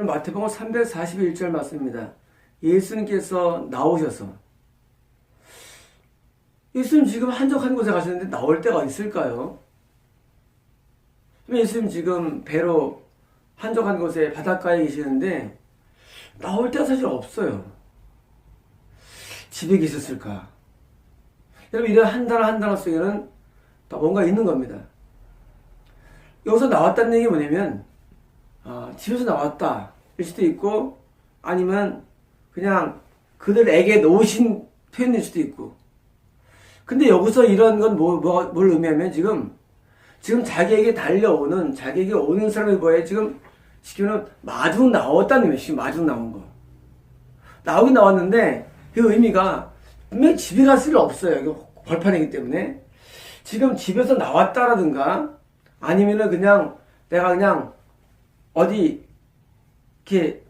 마태복음 341절 말씀입니다. 예수님께서 나오셔서, 예수님 지금 한적한 곳에 가셨는데 나올 때가 있을까요? 예수님 지금 배로 한적한 곳에 바닷가에 계시는데 나올 때가 사실 없어요. 집에 계셨을까? 여러분, 이런 한 단어 한 단어 속에는 뭔가 있는 겁니다. 여기서 나왔다는 얘기 뭐냐면 집에서 나왔다 일 수도 있고, 아니면 그냥 그들에게 놓으신 표현일 수도 있고. 근데 여기서 이런 건 뭘 의미하면 지금 자기에게 달려오는, 자기에게 오는 사람이 뭐예요? 지금은 마중 나왔다는 의미예요. 지금 마중 나온 거. 나오긴 나왔는데 그 의미가 분명히 집에 갈 수는 없어요. 이거 벌판이기 때문에. 지금 집에서 나왔다라든가, 아니면은 그냥 내가 그냥 어디 이렇게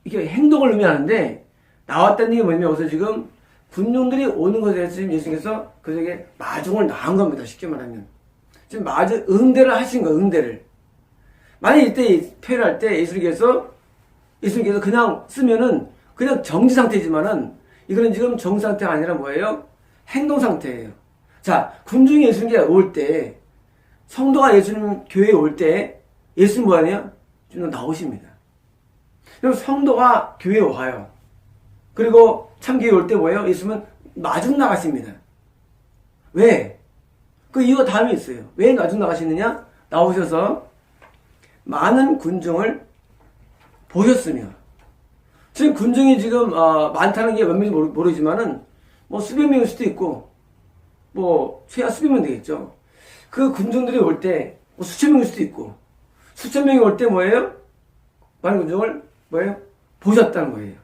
행동을 의미하는데, 나왔다는 게 뭐냐면 여기서 지금 군중들이 오는 것에 대해서 지금 예수님께서 그들에게 마중을 나온 겁니다. 쉽게 말하면. 지금 응대를 하신 거예요. 응대를. 만약 이때 표현할 때 예수님께서 그냥 쓰면은 그냥 정지 상태지만은, 이거는 지금 정지 상태가 아니라 뭐예요? 행동 상태예요. 자, 군중이 예수님께 올 때, 성도가 예수님 교회에 올 때 예수님 뭐하냐? 좀 나오십니다. 그럼 성도가 교회에 와요. 그리고 참교회에 올 때 뭐예요? 예수님은 마중 나가십니다. 왜? 그 이유가 다음에 있어요. 왜 마중 나가시느냐? 나오셔서 많은 군중을 보셨으며, 지금 군중이 지금 많다는 게 몇 명인지 모르지만은 뭐 수백 명일 수도 있고, 뭐 최하 수백 명 되겠죠. 그 군중들이 올 때 뭐 수천 명일 수도 있고, 수천 명이 올 때 뭐예요? 많은 군중을 뭐예요? 보셨다는 거예요.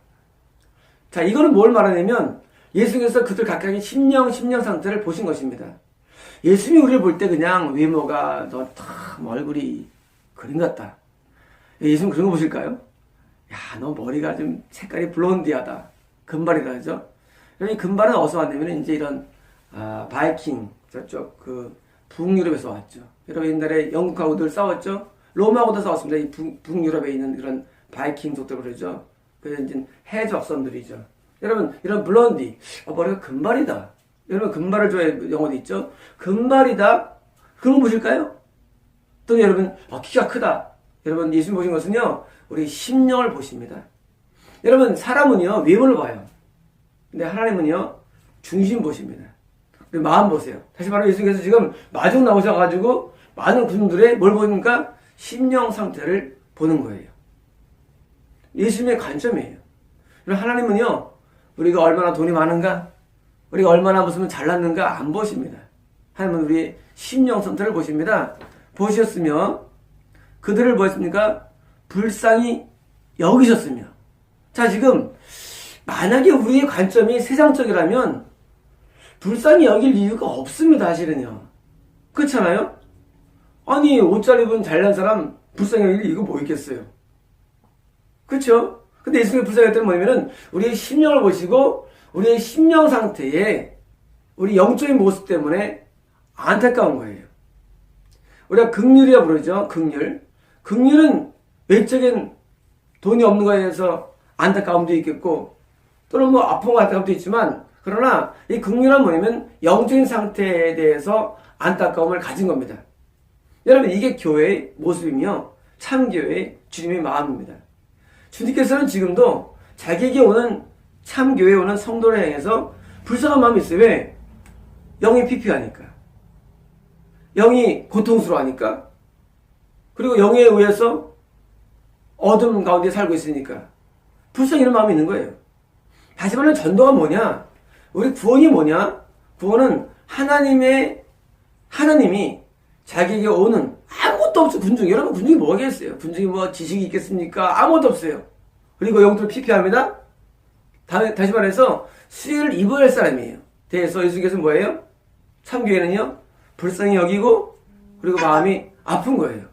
자, 이거는 뭘 말하냐면 예수님께서 그들 각각의 심령 상태를 보신 것입니다. 예수님이 우리를 볼 때 그냥 외모가 참 얼굴이 그림 같다. 예수님 그런 거 보실까요? 야, 너 머리가 좀 색깔이 블론디하다. 금발이다, 그죠? 이 금발은 어디서 왔냐면 이제 이런 바이킹 저쪽 북유럽에서 왔죠. 여러분 옛날에 영국하고들 싸웠죠. 로마하고도 싸웠습니다. 이 북유럽에 있는 그런 바이킹족들 그러죠. 그래서 이제 해적선들이죠. 여러분 이런 블론디, 머리가 금발이다. 여러분 금발을 좋아해 영어도 있죠. 금발이다. 그런 거 보실까요? 또 여러분 키가 크다. 여러분 예수님 보신 것은요, 우리 심령을 보십니다. 여러분 사람은요 외모를 봐요. 근데 하나님은요 중심 보십니다. 우리 마음 보세요. 다시 말하면 예수님께서 지금 마중 나오셔가지고 많은 군중들의 뭘 보니까 심령 상태를 보는 거예요. 예수님의 관점이에요. 그리고 하나님은요 우리가 얼마나 돈이 많은가, 우리가 얼마나 무슨 잘났는가 안 보십니다. 하나님은 우리의 심령 상태를 보십니다. 보셨으며 그들을 보였습니까? 불쌍히 여기셨으며. 자, 지금 만약에 우리의 관점이 세상적이라면 불쌍히 여길 이유가 없습니다. 사실은요. 그렇잖아요? 아니 옷 잘 입은 잘난 사람 불쌍히 여길 이유가 뭐 있겠어요? 그렇죠? 근데 예수님의 불쌍히 여겼다는 뭐냐면은 우리의 심령을 보시고 우리의 심령 상태에 우리 영적인 모습 때문에 안타까운 거예요. 우리가 긍휼이라고 부르죠. 긍휼은 외적인 돈이 없는 거에 대해서 안타까움도 있겠고, 또는 뭐 아픔과 안타까움도 있지만, 그러나 이 긍휼은 뭐냐면 영적인 상태에 대해서 안타까움을 가진 겁니다. 여러분 이게 교회의 모습이며 참교회의 주님의 마음입니다. 주님께서는 지금도 자기에게 오는 참교회에 오는 성도를 향해서 불쌍한 마음이 있어요. 왜? 영이 피폐하니까, 영이 고통스러워하니까, 그리고 영에 의해서 어둠 가운데 살고 있으니까 불쌍히 이런 마음이 있는 거예요. 다시 말하면 전도가 뭐냐? 우리 구원이 뭐냐? 구원은 하나님이 자기에게 오는 아무것도 없어. 군중. 여러분 군중이 뭐겠어요? 군중이 뭐 지식이 있겠습니까? 아무것도 없어요. 그리고 영들을 피폐합니다. 다시 말해서 수혜를 입어야 할 사람이에요. 대해서 예수님께서는 뭐예요? 참교회는요 불쌍히 여기고, 그리고 마음이 아픈 거예요.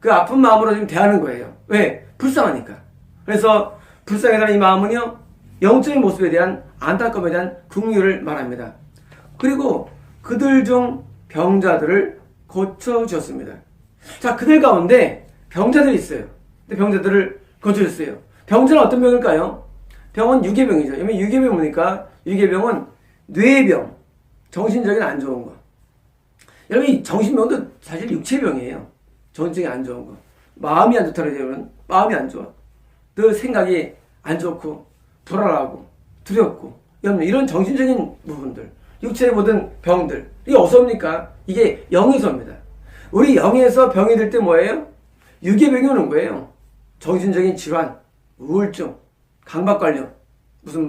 그 아픈 마음으로 지금 대하는 거예요. 왜? 불쌍하니까. 그래서 불쌍하다는 이 마음은요 영적인 모습에 대한 안타까움에 대한 긍휼을 말합니다. 그리고 그들 중 병자들을 고쳐주셨습니다. 자, 그들 가운데 병자들이 있어요. 근데 병자들을 고쳐줬어요. 병자는 어떤 병일까요? 병은 유괴병이죠. 왜냐면 유괴병 뭡니까? 유괴병은 뇌병, 정신적인 안 좋은 거. 여러분, 이 정신병도 사실 육체병이에요. 정신적인 안 좋은 거. 마음이 안 좋다고 하면 마음이 안 좋아. 늘 생각이 안 좋고, 불안하고, 두렵고, 이런 정신적인 부분들, 육체의 모든 병들, 이게 어디서 옵니까? 이게 영에서 옵니다. 우리 영에서 병이 들 때 뭐예요? 유괴병이 오는 거예요. 정신적인 질환, 우울증, 강박관련, 무슨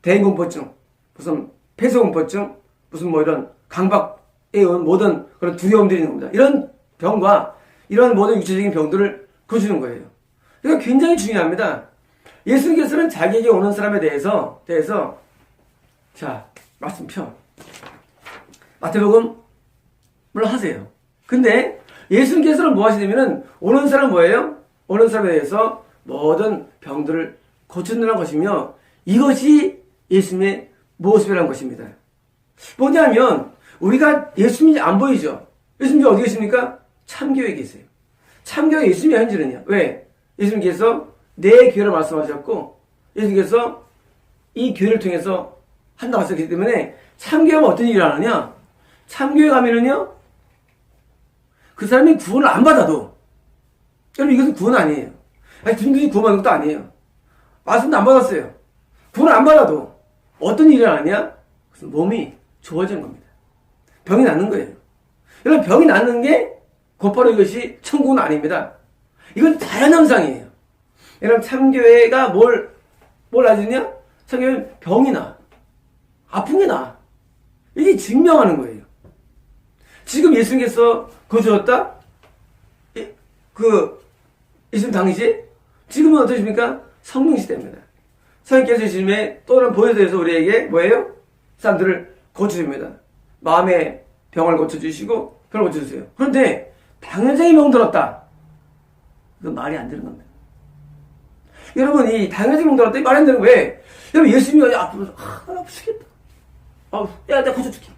대인공포증, 무슨 폐소공포증, 무슨 이런 강박에 온 모든 그런 두려움들이 있는 겁니다. 이런 병과 이런 모든 육체적인 병들을 고치는 거예요. 그러니까 굉장히 중요합니다. 예수님께서는 자기에게 오는 사람에 대해서 자, 말씀 펴. 마태복음을 하세요. 근데 예수님께서는 뭐 하시냐면은 오는 사람 뭐예요? 오는 사람에 대해서 모든 병들을 고쳐내는 것이며 이것이 예수님의 모습이라는 것입니다. 뭐냐면 우리가 예수님이 안 보이죠? 예수님이 어디 계십니까? 참교회에 계세요. 참교회 예수님이 현재는요. 왜? 예수님께서 내 교회를 말씀하셨고 예수님께서 이 교회를 통해서 한다고 하셨기 때문에 참교회가 어떤 일을 하느냐? 참교회 가면은요 그 사람이 구원을 안 받아도 여러분 이것은 구원 아니에요. 아니 주님들이 구원받는 것도 아니에요. 말씀도 안 받았어요. 구원을 안 받아도 어떤 일을 하느냐? 그래서 몸이 좋아지는 겁니다. 병이 낫는 거예요. 여러분 병이 낫는 게 곧바로 이것이 천국은 아닙니다. 이건 자연현상이에요. 여러분 참교회가 뭘 나주냐? 참교회는 병이 나. 아픈 게 나. 이게 증명하는 거예요. 지금 예수님께서 거주었다? 예수님 당시에? 지금은 어떠십니까? 성령 시대입니다. 성령께서 예수님의 또 다른 보혈에서 우리에게 뭐예요? 사람들을 고쳐줍니다. 마음의 병을 고쳐주시고 병을 고쳐주세요. 그런데 당연적인 병 들었다. 그건 말이 안 되는 겁니다. 여러분 이 당연적인 병 들었다. 말이 안 되는 거예요. 왜? 여러분 예수님이 앞으로 나 아프시겠다. 야 내가 고쳐줄게.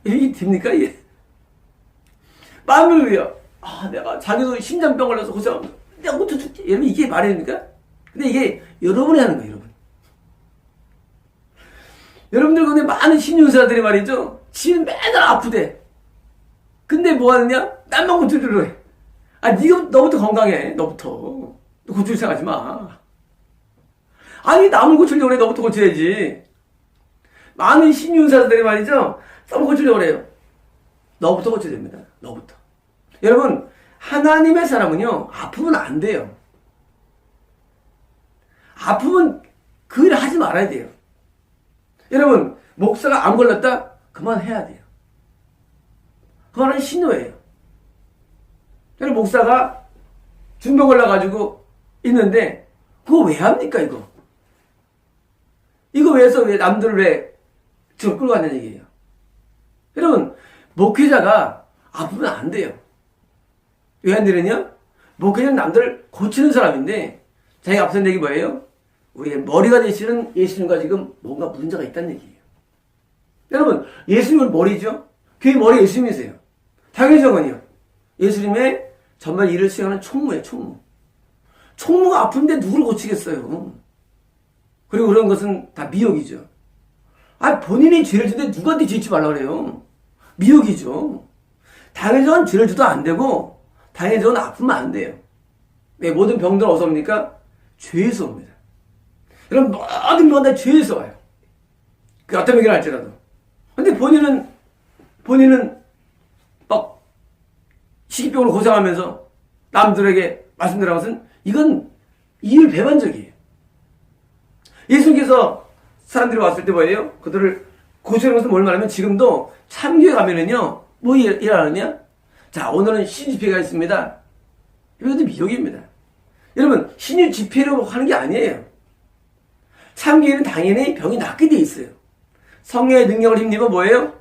이게 됩니까 이게? 마음을 위해 내가 자기도 심장병 걸려서 고생합니다. 내가 고쳐줄게. 여러분 이게 말이 됩니까? 근데 이게 여러분이 하는 거예요. 여러분들 근데 많은 신윤사들이 말이죠. 지는 맨날 아프대. 근데 뭐 하느냐? 남만 고쳐주려 해. 너부터 건강해. 너부터. 너 고칠 생각하지 마. 아니 남을 고치려고 그래. 너부터 고쳐야지. 많은 신윤사들이 말이죠. 남을 고치려고 그래요. 너부터 고쳐야 됩니다. 너부터. 여러분 하나님의 사람은요. 아프면 안 돼요. 아프면 그 일을 하지 말아야 돼요. 여러분 목사가 암 걸렸다? 그만해야 돼요. 그거는 신호예요. 여러분 목사가 중병 걸려가지고 있는데 그거 왜 합니까 이거? 이거 왜 해서 왜 남들을 왜 지금 끌고 갔냐는 얘기예요. 여러분 목회자가 아프면 안 돼요. 왜 안 되느냐? 목회자는 남들을 고치는 사람인데 자기가 앞선 얘기 뭐예요? 우리의 머리가 되시는 예수님과 지금 뭔가 문제가 있다는 얘기예요. 여러분 예수님은 머리죠? 교회 머리 예수님이세요. 당회장은요. 예수님의 정말 일을 수행하는 총무예요. 총무. 총무가 아픈데 누구를 고치겠어요. 그리고 그런 것은 다 미혹이죠. 본인이 죄를 지는데 누구한테 죄 짓지 말라 그래요. 미혹이죠. 당회장은 죄를 져도 안 되고 당회장은 아프면 안 돼요. 왜 모든 병들은 어디서 옵니까? 죄에서 옵니다. 여러분 모든 병은 다 죄에서 와요. 그 어떤 병이라 할지라도. 근데 본인은 막 식이병으로 고생하면서 남들에게 말씀드린 것은 이건 이율배반적이에요. 예수님께서 사람들이 왔을 때 뭐예요? 그들을 고치는 것은 뭘 말하면 지금도 참교회 가면은요 뭐 일하느냐? 자 오늘은 신집회가 있습니다. 이것도 미혹입니다. 여러분 신유 집회로 하는 게 아니에요. 참교회는 당연히 병이 낫게 돼 있어요. 성령의 능력을 힘입어 뭐예요?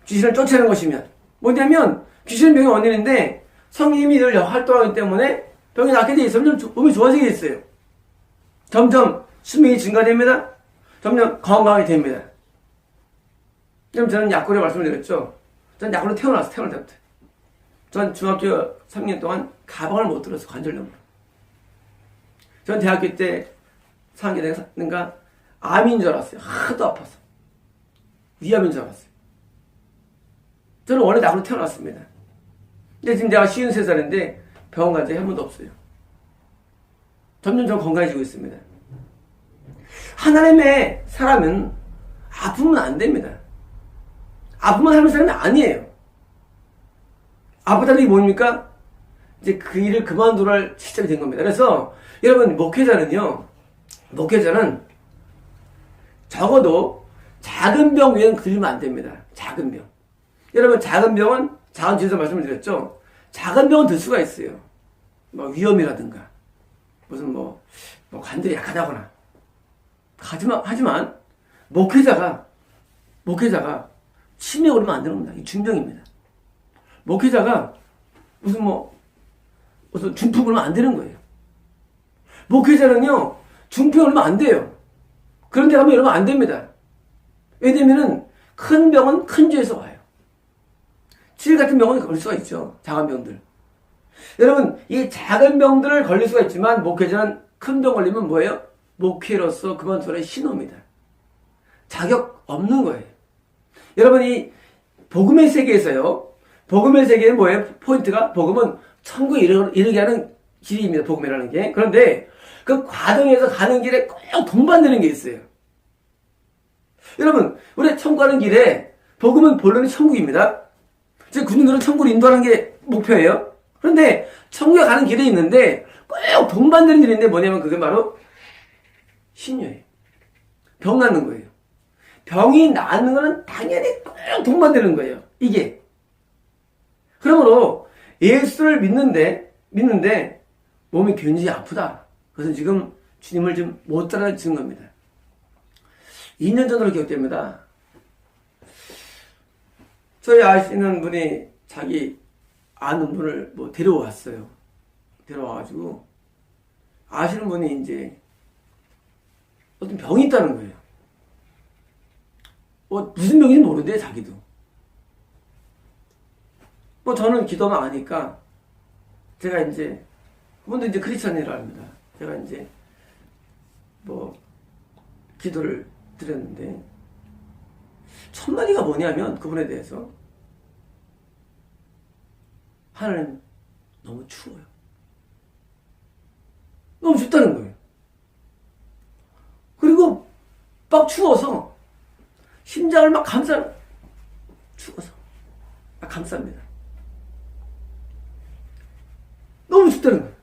귀신을 쫓아내는 것이면 뭐냐면 귀신은 병의 원인인데 성령님이 늘 활동하기 때문에 병이 낫게 돼 있어요. 점점 몸이 좋아지게 돼 있어요. 점점 수명이 증가됩니다. 점점 건강하게 됩니다. 그럼 저는 약골에 말씀을 드렸죠. 저는 약골로 태어날 때부터. 전 중학교 3년 동안 가방을 못 들어서 관절염으로. 전 대학교 때 4학년인가 암인 줄 알았어요. 하도 아파서. 위암인 줄 알았어요. 저는 원래 낙으로 태어났습니다. 근데 지금 내가 53살인데 병원 간 적이 한 번도 없어요. 점점 좀 건강해지고 있습니다. 하나님의 사람은 아프면 안 됩니다. 아프면 하는 사람이 아니에요. 아프다는 게 뭡니까? 이제 그 일을 그만두랄 시점이 된 겁니다. 그래서 여러분 목회자는 적어도 작은 병 외에는 걸리면 안 됩니다. 작은 병. 여러분 작은 병은 작은 주에서 말씀을 드렸죠. 작은 병은 들 수가 있어요. 뭐 위염이라든가 무슨 뭐 관절이 약하다거나. 하지만 목회자가 치매 오르면 안 되는 겁니다. 이 중병입니다. 목회자가 무슨 중풍 오르면 안 되는 거예요. 목회자는요 중풍 오르면 안 돼요. 그런 데 가면 이러면 안 됩니다. 왜냐면은 큰 병은 큰 죄에서 와요. 질 같은 병은 걸릴 수가 있죠. 작은 병들. 여러분 이 작은 병들을 걸릴 수가 있지만 목회자는 큰 병 걸리면 뭐예요? 목회로서 그만두라는 신호입니다. 자격 없는 거예요. 여러분 이 복음의 세계에서요. 복음의 세계는 뭐예요? 포인트가 복음은 천국에 이르게 하는 길입니다. 복음이라는 게. 그런데 그 과정에서 가는 길에 꼭 동반되는 게 있어요. 여러분 우리 천국 가는 길에 복음은 본론은 천국입니다. 제 군인들은 천국을 인도하는 게 목표예요. 그런데 천국에 가는 길에 있는데 꼭 동반되는 길인데 뭐냐면 그게 바로 신유예요. 병 낫는 거예요. 병이 낫는 거는 당연히 꼭 동반되는 거예요. 이게. 그러므로 예수를 믿는데 몸이 굉장히 아프다. 그래서 지금 주님을 좀 못 따라지는 겁니다. 2년 전으로 기억됩니다. 저희 아시는 분이 자기 아는 분을 데려왔어요. 데려와가지고 아시는 분이 이제 어떤 병이 있다는 거예요. 무슨 병인지 모르는데 자기도. 저는 기도만 아니까 제가 이제 그분도 이제 크리스찬이라 합니다. 제가 이제 기도를 드렸는데 첫 마디가 뭐냐면 그분에 대해서 하나님 너무 추워요. 너무 춥다는 거예요. 그리고 막 추워서 심장을 막 추워서 막 감쌉니다. 너무 춥다는 거예요.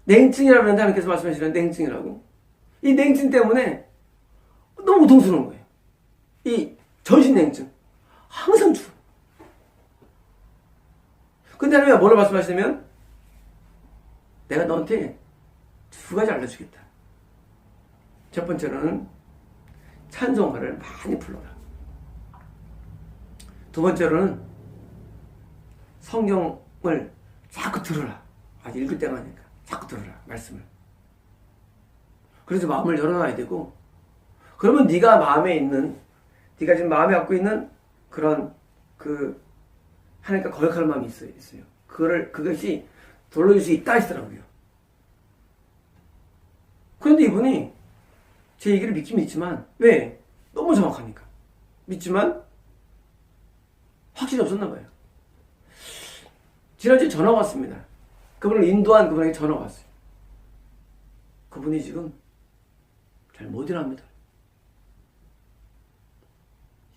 냉증이라고 하는데 하나님께서 말씀하시는 냉증이라고. 이 냉증 때문에 너무 고통스러운 거예요. 이 전신 냉증. 항상 추워. 근데 하나님이 뭐라고 말씀하시냐면 내가 너한테 2가지 알려주겠다. 첫 번째로는 찬송가를 많이 불러라. 두 번째로는 성경을 자꾸 들어라. 아직 읽을 때가 아니니까 자꾸 들어라. 말씀을. 그래서 마음을 열어놔야 되고 그러면 네가 지금 마음에 갖고 있는 그런 하나님과 거역할 마음이 있어요. 그것이 돌려줄 수 있다 하시더라고요. 그런데 이분이 제 얘기를 믿긴 믿지만 왜? 너무 정확하니까. 믿지만 확신이 없었나 봐요. 지난주에 전화가 왔습니다. 그분을 인도한 그분에게 전화가 왔어요. 그분이 지금 잘 못 일합니다.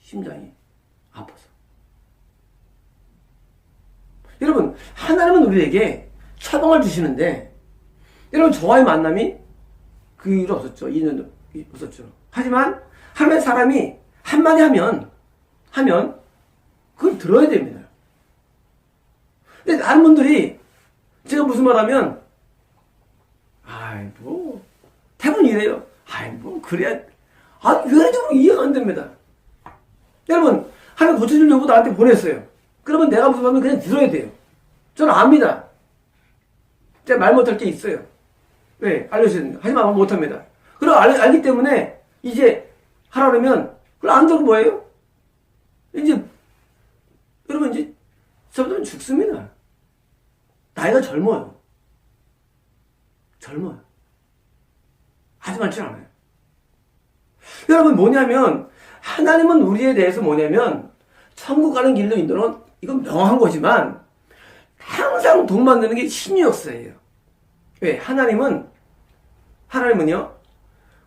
심장이 아파서. 여러분 하나님은 우리에게 처방을 주시는데 여러분 저와의 만남이 그 이후로 없었죠. 2년도 없었죠. 하지만 하나님의 사람이 한마디 하면 그걸 들어야 됩니다. 근데 다른 분들이 제가 무슨 말 하면 대부분 이래요. 그래야原理적으로 이해가 안 됩니다. 여러분 하나님 고쳐주려고 나한테 보냈어요. 그러면 내가 무슨 말하면 그냥 들어야 돼요. 저는 압니다. 제가 말 못할 게 있어요. 왜? 알려주시는 거. 하지만 못합니다. 그리고 알기 때문에 이제 하라 그러면 그걸 안 들으면 뭐예요? 여러분 이제 저분들은 죽습니다. 나이가 젊어요. 젊어요. 아주 많지 않아요. 여러분 뭐냐면 하나님은 우리에 대해서 뭐냐면 천국 가는 길로 인도는 이건 명확한 거지만 항상 돈 만드는 게 신의 역사예요. 왜? 하나님은요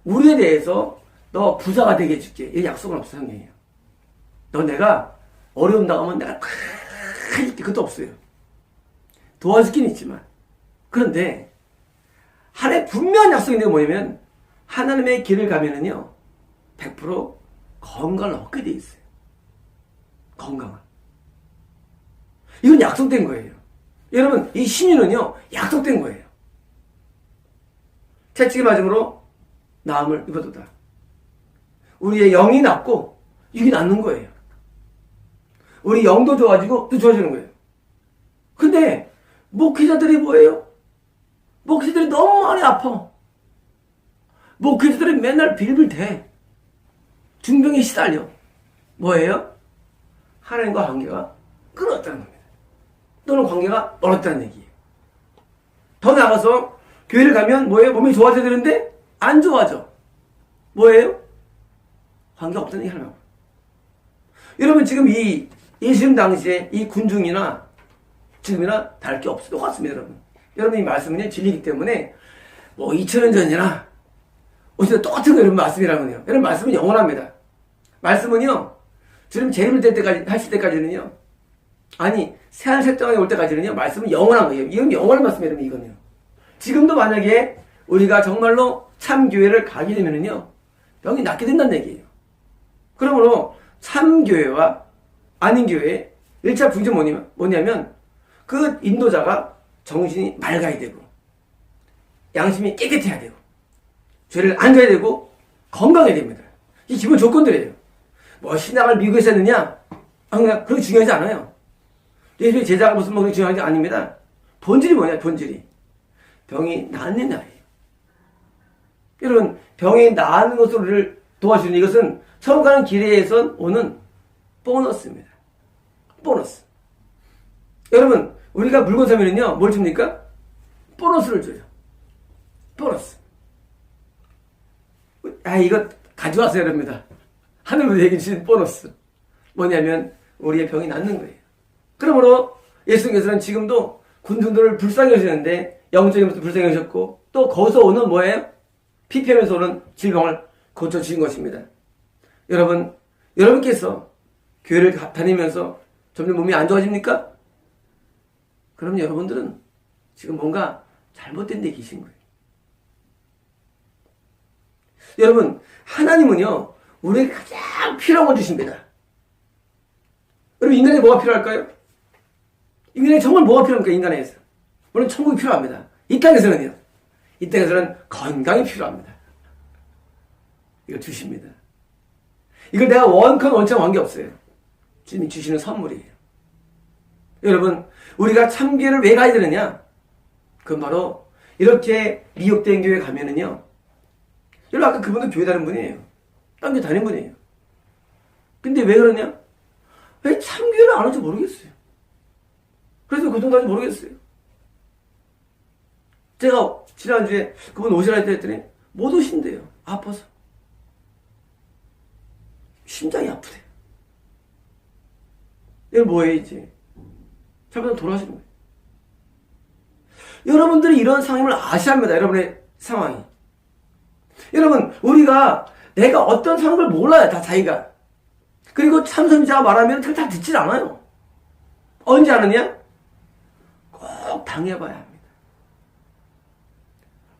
우리에 대해서 너 부자가 되게 해줄게 이 약속은 없어요. 성경이에요. 너 내가 어려움 당하면 내가 다 해줄게. 그것도 없어요. 도와주긴 있지만 그런데 하나의 분명한 약속이 있는 게 뭐냐면 하나님의 길을 가면은요 100% 건강을 얻게 돼 있어요. 건강을. 이건 약속된 거예요. 여러분 이 신유는요 약속된 거예요. 채찍에 맞음으로 나음을 입어도다. 우리의 영이 낫고 육이 낫는 거예요. 우리 영도 좋아지고 또 좋아지는 거예요. 근데 목회자들이 뭐예요? 목회자들이 너무 많이 아파. 목회자들이 맨날 빌빌대. 중병에 시달려. 뭐예요? 하나님과 관계가 끊었다는 겁니다. 또는 관계가 멀었다는 얘기예요. 더 나아가서 교회를 가면 뭐예요? 몸이 좋아져야 되는데 안 좋아져. 뭐예요? 관계가 없다는 얘기 하려고. 여러분 지금 이 예수님 당시에 이 군중이나 지금이나 다를 게 없어. 똑같습니다, 여러분. 여러분 이 말씀은 진리이기 때문에 뭐 2000년 전이나 어쨌든 똑같은 거 여러분 말씀이라면요. 여러분 말씀은 영원합니다. 말씀은요. 주님 재림을 될 때까지 하실 때까지는요. 아니 새하늘 새 땅에 올 때까지는요. 말씀은 영원한 거예요. 이건 영원한 말씀이에요, 여러분 이거는요. 지금도 만약에 우리가 정말로 참 교회를 가게 되면은요. 병이 낫게 된다는 얘기예요. 그러므로 참 교회와 아닌 교회의 1차 분쟁이 뭐냐면 그 인도자가 정신이 맑아야 되고 양심이 깨끗해야 되고 죄를 안 져야 되고 건강해야 됩니다. 이 기본 조건들이에요. 뭐 신학을 미국에서 했느냐? 그렇게 중요하지 않아요. 예수의 제자가 무슨 그렇게 중요한 게 아닙니다. 본질이 뭐냐? 본질이 병이 낫는 날이에요. 여러분 병이 나는 것으로 우리를 도와주는 이것은 처음 가는 길에서 오는 보너스입니다. 보너스. 여러분 우리가 물건 사면은요 뭘 줍니까? 보너스를 줘요. 보너스. 이거 가져왔어요, 여러분입니다. 하늘로 얘기 주신 보너스. 뭐냐면 우리의 병이 낫는 거예요. 그러므로 예수님께서는 지금도 군중들을 불쌍히 하시는데 영적인 것도 불쌍히 하셨고 또 거기서 오는 뭐예요? 피폐하면서 오는 질병을 고쳐주신 것입니다. 여러분께서 교회를 다니면서 점점 몸이 안 좋아집니까? 그럼 여러분들은 지금 뭔가 잘못된 데 계신 거예요. 여러분 하나님은요 우리에게 가장 필요한 걸 주십니다. 여러분 인간에 뭐가 필요할까요? 인간에 정말 뭐가 필요합니까? 인간에서 물론 천국이 필요합니다. 이 땅에서는요. 이 땅에서는 건강이 필요합니다. 이거 주십니다. 이걸 내가 원컨 원청 관계없어요. 주님이 주시는 선물이에요. 여러분 우리가 참교회를 왜 가야 되느냐? 그건 바로 이렇게 미혹된 교회 가면은요. 여러분 아까 그분도 교회 다니는 분이에요. 딴 교회 다니는 분이에요. 근데 왜 그러냐? 왜 참교회를 안 하는지 모르겠어요. 그래서 고통받는지 모르겠어요. 제가 지난주에 그분 오시라 했더니 못 오신대요. 아파서. 심장이 아프대요. 이거 뭐예요 이제? 잘못하면 돌아가시는 거예요. 여러분들이 이런 상황을 아셔야 합니다. 여러분의 상황이. 여러분 우리가 내가 어떤 상황을 몰라요. 다 자기가. 그리고 참선자가 말하면 그걸 다 듣질 않아요. 언제 아느냐? 꼭 당해봐야 합니다.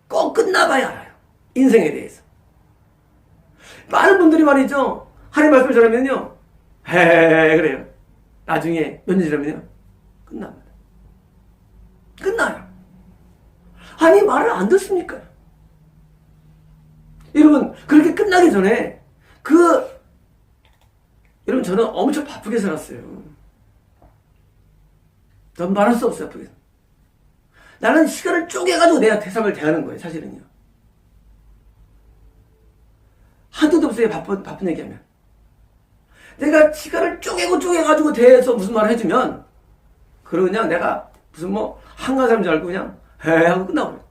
꼭 끝나봐야 알아요. 인생에 대해서. 많은 분들이 말이죠. 하나님 말씀을 전하면요. 그래요. 나중에 몇 년 지나면요. 끝납니다. 끝나요. 아니 말을 안 듣습니까? 여러분 그렇게 끝나기 전에 여러분 저는 엄청 바쁘게 살았어요. 전 말할 수 없어요. 바쁘게. 나는 시간을 쪼개가지고 내가 세상을 대하는 거예요. 사실은요. 한도도 없어요. 바쁜 얘기하면. 내가 시간을 쪼개가지고 대해서 무슨 말을 해주면 그러고 그냥 내가 무슨 한가한 사람인 줄 알고 그냥 하고 끝나버려요.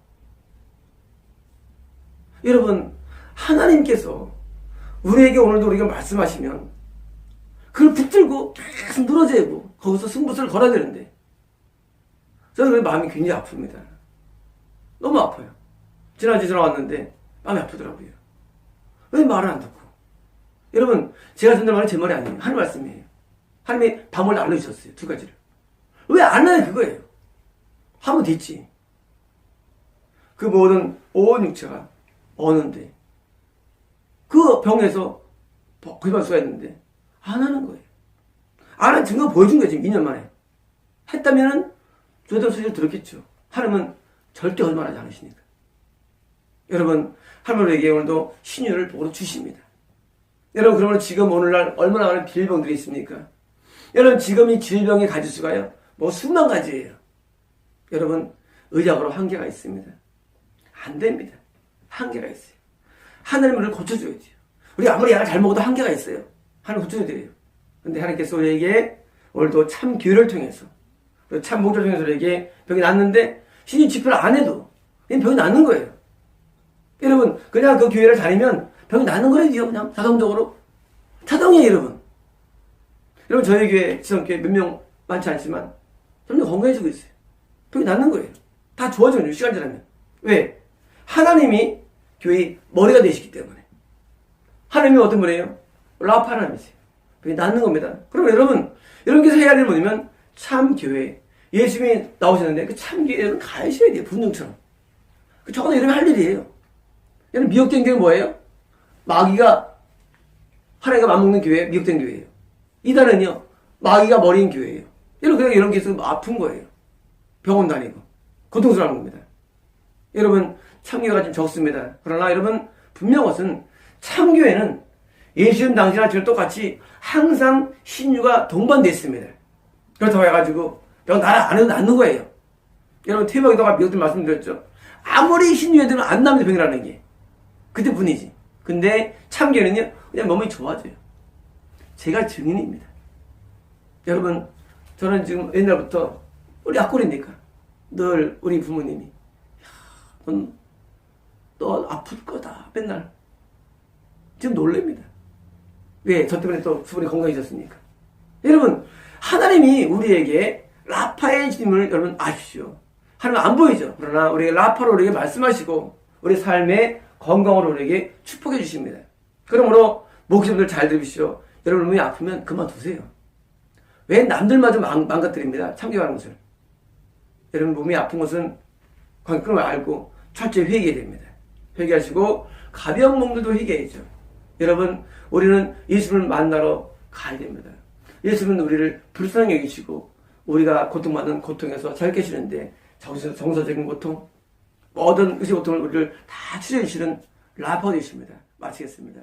여러분, 하나님께서 우리에게 오늘도 우리가 말씀하시면 그걸 붙들고 계속 늘어지고 거기서 승부수를 걸어야 되는데 저는 그 마음이 굉장히 아픕니다. 너무 아파요. 지난주에 전화 왔는데 마음이 아프더라고요. 왜 말을 안 듣고? 여러분, 제가 전달 말은 제 말이 아니에요. 하나님 말씀이에요. 하나님이 방법을 알려주셨어요. 두 가지를. 왜 안 해요? 그거예요. 하면 됐지. 그 모든 온 육체가 어는데 그 병에서 구입할 수가 있는데 안 하는 거예요. 안 한 증거 보여준 거예요. 지금 2년 만에. 했다면은 저도 소리를 들었겠죠. 하나님은 절대 얼마나 않으시니까. 여러분, 하나님에게 오늘도 신유를 복으로 주십니다. 여러분, 그러면 지금 오늘날 얼마나 많은 질병들이 있습니까? 여러분, 지금 이 질병의 가지수가요, 뭐 수만 가지예요. 여러분, 의학으로 한계가 있습니다. 안 됩니다. 한계가 있어요. 하나님은 우리를 고쳐줘야 돼요. 우리 아무리 약을 잘 먹어도 한계가 있어요. 하나님 고쳐줘야 돼요. 근데 하나님께서 우리에게 오늘도 참 기회를 통해서, 참 목표를 통해서 우리에게 병이 낫는데, 신유 집회를 안 해도 병이 낫는 거예요. 여러분, 그냥 그 교회를 다니면 병이 낫는 거래요. 그냥 자동적으로. 자동이에요, 여러분. 여러분, 저희 교회, 지성교회 몇 명 많지 않지만 점점 건강해지고 있어요. 병이 낫는 거예요. 다 좋아져요, 시간 지나면. 왜? 하나님이 교회의 머리가 되시기 때문에. 하나님이 어떤 분이에요? 라파 하나님이세요. 병이 낫는 겁니다. 그럼 여러분께서 해야 될 뭐냐면 참 교회. 예수님이 나오셨는데 그 참 교회는 가셔야 돼요, 분명처럼. 적어도 여러분이 할 일이에요. 여러분, 미혹된 교회는 뭐예요? 마귀가 하나님과 맞먹는 교회, 미혹된 교회예요. 이단은요, 마귀가 머리인 교회예요. 여러분, 그냥 이런 게 있으면 아픈 거예요. 병원 다니고 고통스러운 겁니다. 여러분, 참교회가 좀 적습니다. 그러나 여러분, 분명 것은 참교회는 예수님 당시나 지금 똑같이 항상 신유가 동반되어 있습니다. 그렇다고 해가지고 병 나라 안 해도 낫는 거예요. 여러분, 태박에다가 미국들 말씀드렸죠. 아무리 신유애들은 안 납니다, 병이라는 게. 그때뿐이지. 근데 참교회는요, 그냥 몸이 좋아져요. 제가 증인입니다. 여러분, 저는 지금 옛날부터 우리 약골이니까 늘 우리 부모님이 너 아플 거다 맨날 지금 놀랍니다. 왜? 저 때문에 또 두 분이 건강해졌으니까. 여러분, 하나님이 우리에게 라파의 힘을 여러분 아십시오. 하나님 안 보이죠? 그러나 우리에게 라파로 우리에게 말씀하시고 우리 삶의 건강으로 우리에게 축복해 주십니다. 그러므로 목숨들 잘 들으십시오. 여러분, 몸이 아프면 그만두세요. 왜 남들마저 망가뜨립니다. 참교하는 것을. 여러분, 몸이 아픈 것은 그런 걸 알고 철저히 회개해야 됩니다. 회개하시고 가벼운 몸들도 회개해야죠. 여러분, 우리는 예수님을 만나러 가야 됩니다. 예수님은 우리를 불쌍히 여기시고 우리가 고통받는 고통에서 잘 계시는데 정서적인 고통, 모든 의식 고통을 우리를 다 치료해 주시는 라파 되십니다. 마치겠습니다.